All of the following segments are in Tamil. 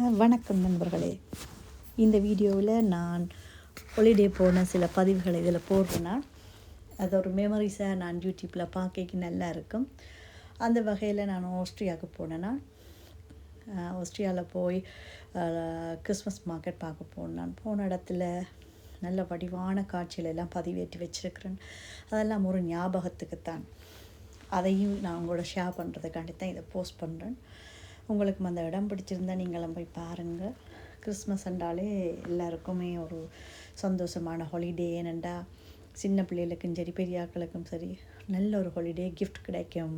வணக்கம் நண்பர்களே. இந்த வீடியோவில் நான் ஹாலிடே போன சில பதிவுகளை இதில் போடுறேன்னா, அது ஒரு மெமரிஸாக நான் யூடியூப்பில் பார்க்க நல்லா இருக்கும். அந்த வகையில் நான் ஆஸ்ட்ரியாவுக்கு போனேன்னா, ஆஸ்ட்ரியாவில் போய் கிறிஸ்மஸ் மார்க்கெட் பார்க்க போனேன். போன இடத்துல நல்ல வடிவான காட்சிகளெல்லாம் பதிவேற்றி வச்சுருக்கிறேன். அதெல்லாம் ஒரு ஞாபகத்துக்குத்தான். அதையும் நான் உங்களோட ஷேர் பண்ணுறதுக்காண்டி தான் இதை போஸ்ட் பண்ணுறேன். உங்களுக்கு அந்த இடம் பிடிச்சிருந்தால் நீங்களும் போய் பாருங்கள். கிறிஸ்மஸ் என்றாலே எல்லாருக்குமே ஒரு சந்தோஷமான ஹாலிடே. ஏனெண்டா சின்ன பிள்ளைகளுக்கும் சரி பெரியாக்களுக்கும் சரி நல்ல ஒரு ஹாலிடே, கிஃப்ட் கிடைக்கும்,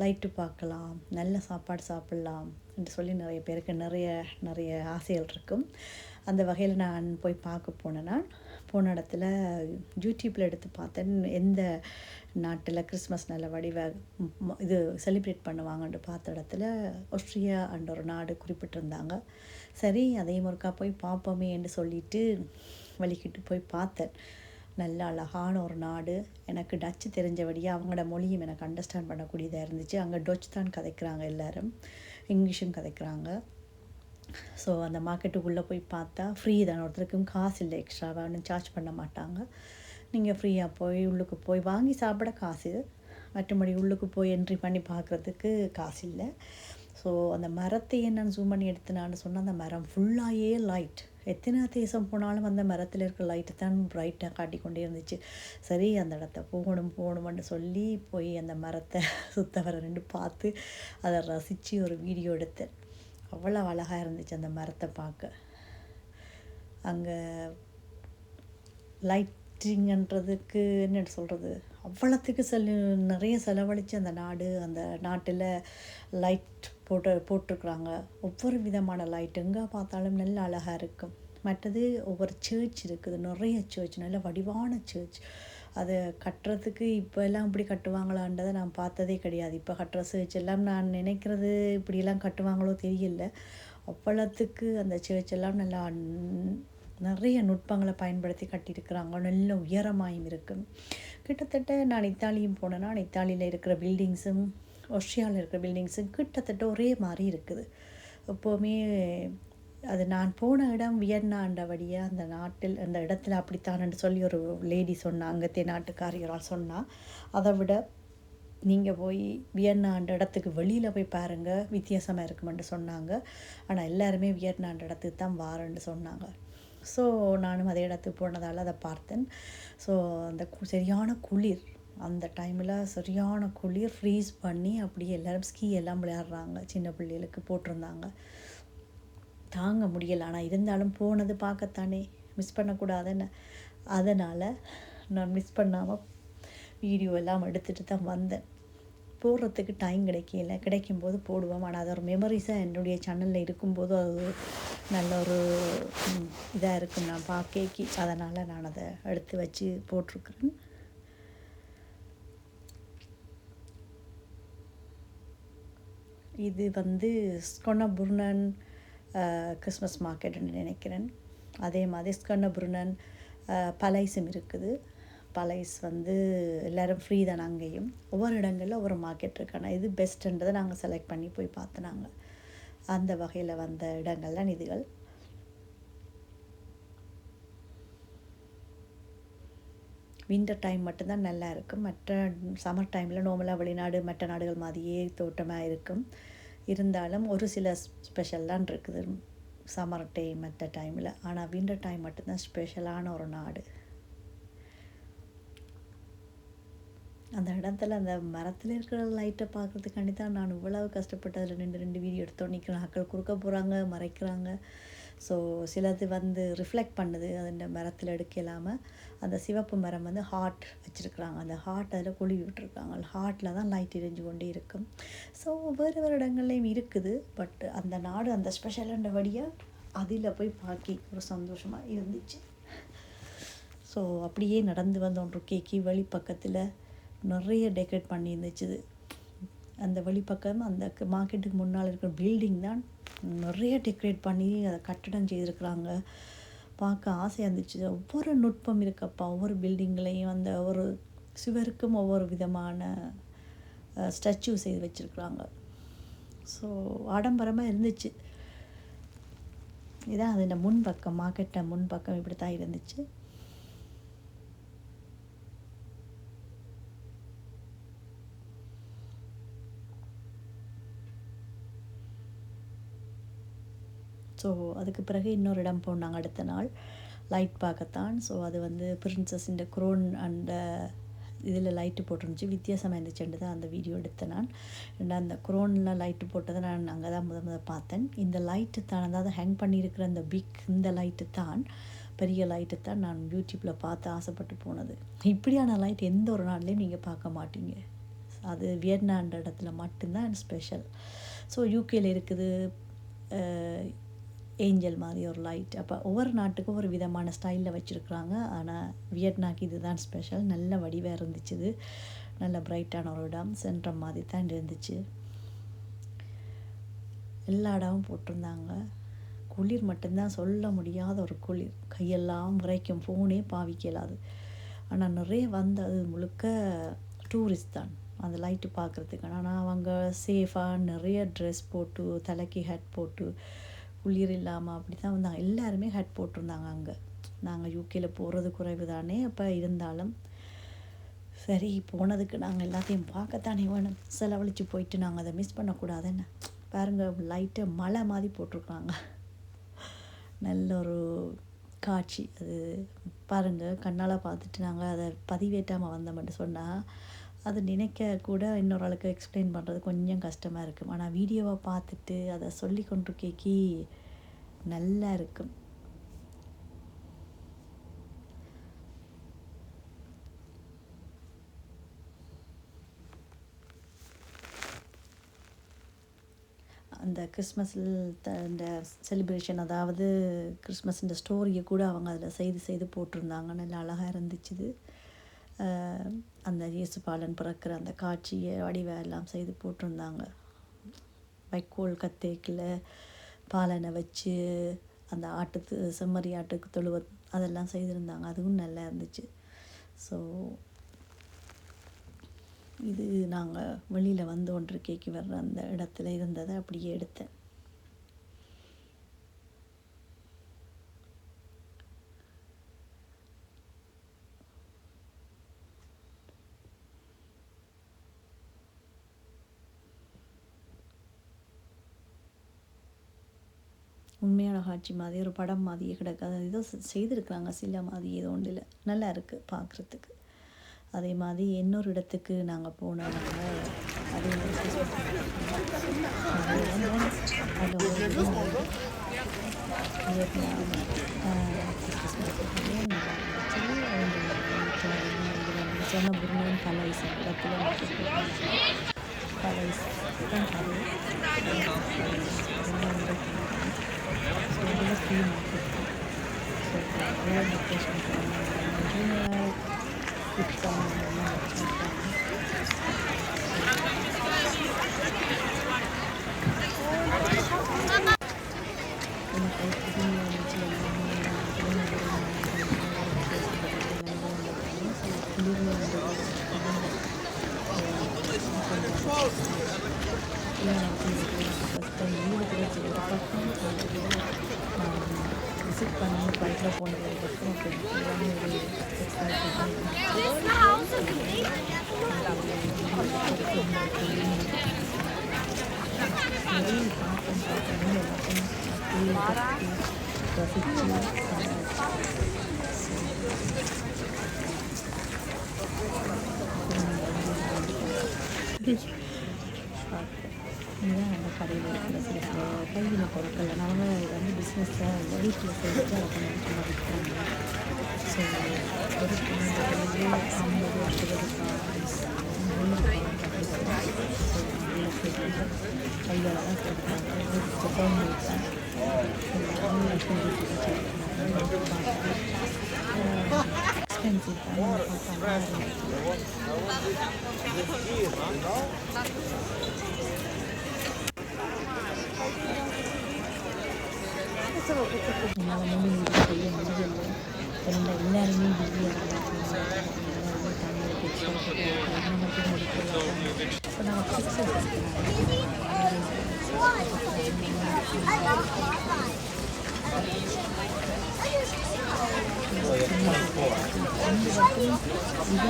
லைட்டு பார்க்கலாம், நல்ல சாப்பாடு சாப்பிட்லாம் என்று சொல்லி நிறைய பேருக்கு நிறைய ஆசைகள் இருக்கும். அந்த வகையில் நான் போய் பார்க்க போனேன்னா, போன இடத்துல யூடியூப்பில் எடுத்து பார்த்தேன் எந்த நாட்டில் கிறிஸ்மஸ் நல்ல இது செலிப்ரேட் பண்ணுவாங்கன்னு பார்த்த இடத்துல ஆஸ்ட்ரியா என்ற ஒரு நாடு குறிப்பிட்டிருந்தாங்க. சரி, அதையும் ஒருக்கா போய் பார்ப்போமே என்று சொல்லிட்டு வலிக்கிட்டு போய் பார்த்தேன். நல்ல அழகான ஒரு நாடு. எனக்கு டச்சு தெரிஞ்சபடியாக அவங்களோட மொழியும் எனக்கு அண்டர்ஸ்டாண்ட் பண்ணக்கூடியதாக இருந்துச்சு. அங்கே டச் தான் கதைக்கிறாங்க, எல்லோரும் இங்கிலீஷும் கதைக்கிறாங்க. ஸோ அந்த மார்க்கெட்டுக்குள்ளே போய் பார்த்தா ஃப்ரீ தான், ஒருத்தருக்கும் காசு இல்லை, எக்ஸ்ட்ராவாக ஒன்றும் சார்ஜ் பண்ண மாட்டாங்க. நீங்கள் ஃப்ரீயாக போய் உள்ளுக்கு போய் வாங்கி சாப்பிட காசு, மற்றபடி உள்ளுக்கு போய் என்ட்ரி பண்ணி பார்க்குறதுக்கு காசு இல்லை. ஸோ அந்த மரத்தையே நான் ஜூம் பண்ணி எடுத்துனான்னு சொன்னால், அந்த மரம் ஃபுல்லாகவே லைட். எத்தனை தேசம் போனாலும் அந்த மரத்தில் இருக்கிற லைட்டு தான் ப்ரைட்டாக காட்டிக்கொண்டே இருந்துச்சு. சரி, அந்த இடத்த போகணும்னு சொல்லி போய் அந்த மரத்தை சுத்த வர ரெண்டு பார்த்து அதை ரசித்து ஒரு வீடியோ எடுத்தேன். அவ்வளோ அழகாக இருந்துச்சு அந்த மரத்தை பார்க்க. அங்கே லைட்டிங்கன்றதுக்கு என்ன சொல்கிறது, அவ்வளோத்துக்கு நிறைய செலவழித்து அந்த நாட்டில் லைட் போட்டிருக்குறாங்க. ஒவ்வொரு விதமான லைட் எங்கே பார்த்தாலும் நல்ல அழகாக இருக்கும். மற்றது ஒவ்வொரு சர்ச் இருக்குது, நிறைய சர்ச், நல்ல வடிவான சர்ச். அதை கட்டுறதுக்கு இப்போ எல்லாம் இப்படி கட்டுவாங்களான்றதை நான் பார்த்ததே கிடையாது. இப்போ கட்டுற சர்ச் எல்லாம் நான் நினைக்கிறது இப்படியெல்லாம் கட்டுவாங்களோ தெரியல. அவ்வளோத்துக்கு அந்த சர்ச் எல்லாம் நல்லா நிறைய நுட்பங்களை பயன்படுத்தி கட்டியிருக்கிறாங்க. நல்ல உயரமாயும் இருக்கும். கிட்டத்தட்ட நான் இத்தாலியும் போனேன்னா, இத்தாலியில் இருக்கிற பில்டிங்ஸும் ஆஸ்ட்ரியாவில் இருக்கிற பில்டிங்ஸும் கிட்டத்தட்ட ஒரே மாதிரி இருக்குது. எப்போவுமே அது நான் போன இடம் வியன்னாண்டபடியாக அந்த இடத்துல அப்படித்தானு சொல்லி ஒரு லேடி சொன்னா, அங்கத்தே நாட்டுக்காரியரால் சொன்னால், அதை விட நீங்கள் போய் வியன்னாண்ட இடத்துக்கு வெளியில் போய் பாருங்கள், வித்தியாசமாக இருக்குமென்று சொன்னாங்க. ஆனால் எல்லாருமே வியட்நாண்டு இடத்துக்கு தான் வாரன்னு சொன்னாங்க. ஸோ நானும் அதே இடத்துக்கு போனதால் அதை பார்த்தேன். ஸோ அந்த சரியான குளிர், அந்த டைமில் சரியான குளிர், ஃப்ரீஸ் பண்ணி அப்படியே எல்லோரும் ஸ்கீ எல்லாம் விளையாடுறாங்க. சின்ன பிள்ளைகளுக்கு போட்டிருந்தாங்க, தாங்க முடியலை. ஆனால் இருந்தாலும் போனது பார்க்கத்தானே, மிஸ் பண்ணக்கூடாதுன்னு. அதனால் நான் மிஸ் பண்ணாமல் வீடியோ எல்லாம் எடுத்துகிட்டு தான் வந்தேன். போடுறதுக்கு டைம் கிடைக்கும்போது போடுவோம். ஆனால் அது ஒரு மெமரிஸாக என்னுடைய சேனலில் இருக்கும்போது அது நல்ல ஒரு இதாக இருக்கும் நான் பார்க்க. அதனால் நான் அதை எடுத்து வச்சு போட்டிருக்கிறேன். இது ஸ்கொன்னபுர்னன் கிறிஸ்மஸ் மார்க்கெட்டுன்னு நினைக்கிறேன். அதே மாதிரி ஸ்கொன்னபுர்னன் பலைஸும் இருக்குது. பலைஸ் எல்லோரும் ஃப்ரீ தான். அங்கேயும் ஒவ்வொரு இடங்களில் ஒவ்வொரு மார்க்கெட் இருக்கான இது பெஸ்ட்டுன்றதை நாங்கள் செலக்ட் பண்ணி போய் பார்த்துனாங்க. அந்த வகையில் வந்த இடங்கள்லாம் இதுகள். வின்டர் டைம் மட்டும்தான் நல்லா இருக்கும். மற்ற சம்மர் டைமில் நார்மலாக வெளிநாடு மற்ற நாடுகள் மாதிரியே தோட்டமாக இருக்கும். இருந்தாலும் ஒரு சில ஸ்பெஷல்லாம் இருக்குது சம்மர் டைம் மற்ற டைமில். ஆனால் வின்டர் டைம் மட்டும்தான் ஸ்பெஷலான ஒரு நாடு. அந்த இடத்துல அந்த மரத்தில் இருக்கிற லைட்டை பார்க்குறதுக்காண்டி தான் நான் இவ்வளவு கஷ்டப்பட்டு அதில் ரெண்டு வீடியோ எடுத்தோம். நிற்கிறேன், ஆக்கள் குறுக்க போகிறாங்க, மறைக்கிறாங்க. ஸோ சிலது ரிஃப்ளெக்ட் பண்ணுது. அந்த மரத்தில் எடுக்கலாமல் அந்த சிவப்பு மரம் ஹார்ட் வச்சுருக்குறாங்க. அந்த ஹார்ட் அதில் கொழுவி விட்டுருக்காங்க. ஹார்ட்டில் தான் லைட் எரிஞ்சு கொண்டே இருக்கும். ஸோ வேறு இடங்கள்லையும் இருக்குது. பட் அந்த நாடு அந்த ஸ்பெஷலுன்றபடியாக அதில் போய் பார்க்கி ஒரு சந்தோஷமாக இருந்துச்சு. ஸோ அப்படியே நடந்து வந்தோம். கேக்கி வழி பக்கத்தில் நிறைய டெக்கரேட் பண்ணி இருந்துச்சு. அந்த வழிப்பக்கம் அந்த மார்க்கெட்டுக்கு முன்னால் இருக்கிற பில்டிங் தான் நிறைய டெக்கரேட் பண்ணி அதை கட்டடம் செய்திருக்கிறாங்க. பார்க்க ஆசையாக இருந்துச்சு. ஒவ்வொரு நுட்பம் இருக்கப்பா, ஒவ்வொரு பில்டிங்லேயும் அந்த ஒரு சுவருக்கும் ஒவ்வொரு விதமான ஸ்டாச்சு செய்து வச்சுருக்குறாங்க. ஸோ ஆடம்பரமாக இருந்துச்சு. இதான் அது முன்பக்கம், மார்க்கெட்டை முன்பக்கம் இப்படி தான் இருந்துச்சு. ஸோ அதுக்கு பிறகு இன்னொரு இடம் போனாங்க அடுத்த நாள் லைட் பார்க்கத்தான். ஸோ அது வந்து பிரின்சஸின் க்ரோன் அந்த இதில் லைட்டு போட்டுருந்துச்சு, வித்தியாசமாக இருந்துச்சுன்னு தான் அந்த வீடியோ எடுத்தேன் நான். அந்த க்ரோனில் லைட்டு போட்டதை நான் அங்கே தான் பார்த்தேன். இந்த லைட்டு தான், அதாவது ஹேங் பண்ணியிருக்கிற அந்த இந்த லைட்டு தான், பெரிய லைட்டு தான் நான் யூடியூப்பில் பார்த்து ஆசைப்பட்டு போனது. இப்படியான லைட் எந்த ஒரு நாள்லேயும் நீங்கள் பார்க்க மாட்டீங்க. அது வியட்நாம் இடத்துல மட்டும்தான் ஸ்பெஷல். ஸோ யூகேயில் இருக்குது ஏஞ்சல் மாதிரி ஒரு லைட். அப்போ ஒவ்வொரு நாட்டுக்கும் ஒரு விதமான ஸ்டைலில் வச்சுருக்குறாங்க. ஆனால் வியட்நாக்கு இது தான் ஸ்பெஷல். நல்ல வடிவாக இருந்துச்சு, இது நல்ல பிரைட்டான ஒரு இடம், சென்ட்ரம் மாதிரி தான் இருந்துச்சு. எல்லா இடமும் போட்டிருந்தாங்க. குளிர் மட்டும்தான், சொல்ல முடியாத ஒரு குளிர், கையெல்லாம் விரைக்கும், ஃபோனே பாவிக்கலாது. ஆனால் நிறைய வந்தது முழுக்க டூரிஸ்ட் தான் அந்த லைட்டு பார்க்குறதுக்கு. ஆனால் அவங்க சேஃபாக நிறைய ட்ரெஸ் போட்டு, தலைக்கு ஹேட் போட்டு, குளிர் இல்லாமல் அப்படி தான் வந்தாங்க. எல்லாருமே ஹேட் போட்டிருந்தாங்க. அங்கே நாங்கள் யூகேயில் போகிறது குறைவு தானே, அப்போ இருந்தாலும் சரி போனதுக்கு நாங்கள் எல்லாத்தையும் பார்க்கத்தானே வேணும், செலவழித்து போயிட்டு நாங்கள் அதை மிஸ் பண்ணக்கூடாதுன்னு. பாருங்கள், லைட்டை மலை மாதிரி போட்டிருக்காங்க. நல்ல ஒரு காட்சி அது. பாருங்கள், கண்ணால் பார்த்துட்டு நாங்கள் அதை பதிவேற்றாமல் வந்தோம்னு சொன்னால் அது நினைக்க கூட இன்னொரு ஆளுக்கு எக்ஸ்பிளைன் பண்ணுறது கொஞ்சம் கஷ்டமாக இருக்கும். ஆனால் வீடியோவை பார்த்துட்டு அதை சொல்லி கொண்டு கேட்கி நல்லா இருக்கும். அந்த கிறிஸ்மஸில் இந்த செலிப்ரேஷன், அதாவது கிறிஸ்மஸ் இந்த ஸ்டோரியை கூட அவங்க அதில் செய்து போட்டிருந்தாங்க. நல்லா அழகாக இருந்துச்சு. அந்த இயேசுபாலன் பிறக்கிற அந்த காட்சியை வடிவெல்லாம் செய்து போட்டிருந்தாங்க. வைக்கோல் கத்தேக்கில் பாலனை வச்சு அந்த ஆட்டுக்கு, செம்மறி ஆட்டுக்கு தொழுவ அதெல்லாம் செய்திருந்தாங்க. அதுவும் நல்லா இருந்துச்சு. ஸோ இது நாங்கள் வெளியில் வந்து ஒன்று கேட்கி வர்ற அந்த இடத்துல இருந்ததை அப்படியே எடுத்தேன். உண்மையான காட்சி மாதிரி, ஒரு படம் மாதிரியே கிடக்காது. ஏதோ செய்திருக்கிறாங்க சில மாதிரி, ஏதோ ஒன்றில் நல்லா இருக்குது பார்க்குறதுக்கு. அதே மாதிரி இன்னொரு இடத்துக்கு நாங்கள் போனோம். அதே சொன்ன முருகன் பலைஸ் இடத்துல பலைஸ் தான் free market. So location visit பண்ணி பைக்கில் போனது எல்லாமே ஒரு இதுதான் அந்த கடையில் இருக்கிற சில கைவினை பொருட்கள். அவங்க வந்து பிஸ்னஸை வீட்டில் செய்துட்டு அதை கொஞ்சம் கொஞ்சமாக விற்கிறாங்க. ஸோ ஒரு 50 60 காய்ஸ் கையால் தான் செய்கிறாங்க. எக்ஸ்பென்சிவ் தான் என்னால் முடிஞ்சு செய்ய முடியலை. எல்லாருமே பிஸியாக எல்லாருமே தமிழுக்கு எக்ஸ்ட்ரா மட்டும் முடிக்கலாம். இப்போ நம்ம பிக்சர்ஸ் இது வந்து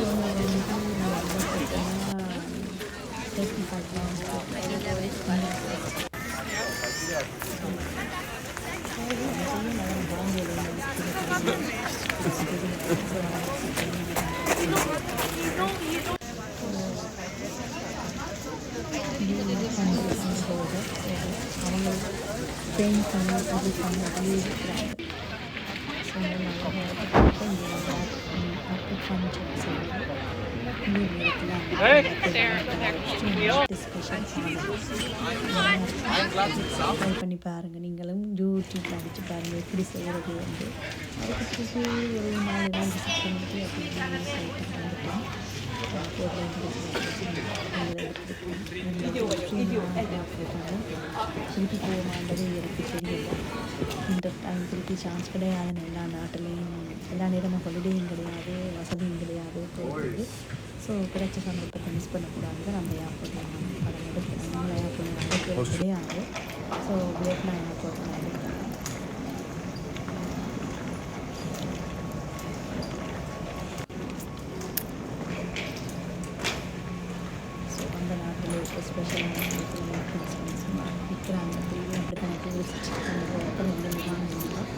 அவங்க பெயிண்ட் பண்ணி இது பண்ணி அப்படியே இருக்கிறாங்க. ஸோ ட்ரை பண்ணி பாருங்கள். நீங்களும் யூடியூப்பில் அடித்து பாருங்கள் எப்படி செய்கிறது வந்து. அதுக்கு பிறகு ஒரு 4 நாள் விசிட் பண்ணிட்டு அப்படி சைட்டுக்கு வந்துட்டேன். திருப்பி போகமாண்டது எனக்கு தெரியல. இந்த டைம் திருப்பி சான்ஸ் கிடையாதுன்னு எல்லா நாட்டிலையும் எல்லா நேரமும் ஹாலிடேயும் கிடையாது, வசதியும் கிடையாது போகுது. ஸோ கிடைச்ச சந்தர்ப்பத்தை மிஸ் பண்ணக்கூடாது. நம்ம ஏர்போர்ட்டில் படம் எடுக்கிறோம். நம்மள ஏர்போர்ட்டில் நடக்கிறது கிடையாது. ஸோ வியட்நாம் ஏர்போர்ட்டில் எடுக்கிறேன். ஸோ அந்த நாட்டில் இருக்க ஸ்பெஷலான விற்கிறாங்க. திரும்பி அப்படி கணக்கு யோசிச்சு அந்த வாங்கினோம்.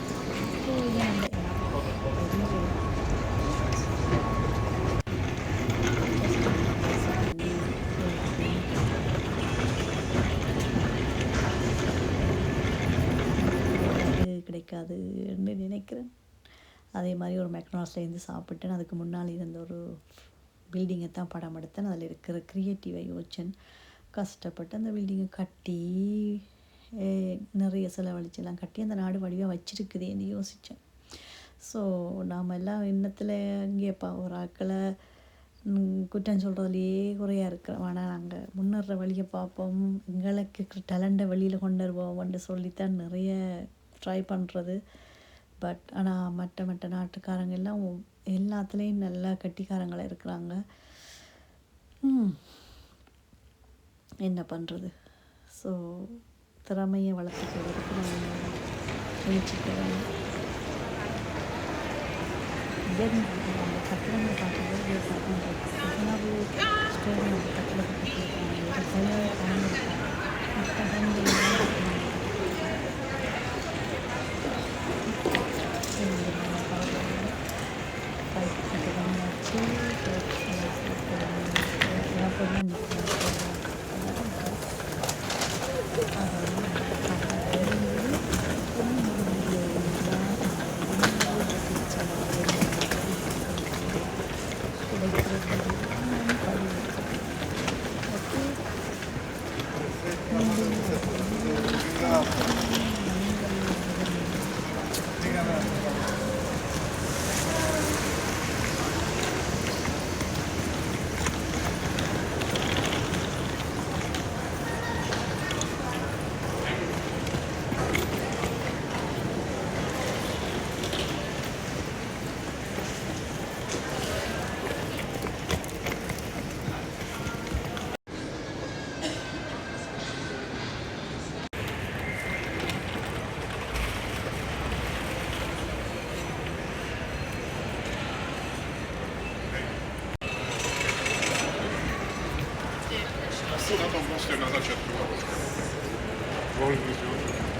ஸோ இது அந்த கிடைக்காதுன்னு நினைக்கிறேன். அதே மாதிரி ஒரு மெக்டானல்ட்ஸ்லேருந்து சாப்பிட்டேன். அதுக்கு முன்னால் இருந்த ஒரு பில்டிங்கை தான் படம் எடுத்தேன். அதில் இருக்கிற க்ரியேட்டிவை யோசிச்சேன். கஷ்டப்பட்டு அந்த பில்டிங்கை கட்டி நிறைய செலவழிச்செல்லாம் கட்டி அந்த நாடு வடிவாக வச்சிருக்குதேன்னு யோசித்தேன். ஸோ நாம் எல்லாம் இன்னத்தில் இங்கேப்பா ஒரு ஆக்களை குற்றம் சொல்கிறதுலையே குறையாக இருக்கிறோம். ஆனால் நாங்கள் முன்னேற வழியை பார்ப்போம், எங்களுக்கு டேலண்ட்டை வெளியில் கொண்டு வருவோம்னு சொல்லித்தான் நிறைய ட்ரை பண்ணுறது. பட் ஆனால் மற்ற நாட்டுக்காரங்க எல்லாம் எல்லாத்துலேயும் நல்லா கட்டிக்காரங்களாக இருக்கிறாங்க. என்ன பண்ணுறது? ஸோ திறமையை வளர்த்துக்கிறதுக்கு நம்ம முயற்சிக்கிறோம். அந்த கட்டிடங்களை பார்க்கும்போது எவ்வளவு ஸ்டோரி கட்டிடத்தை Co na to właśnie na zaciągu? Wolny związek.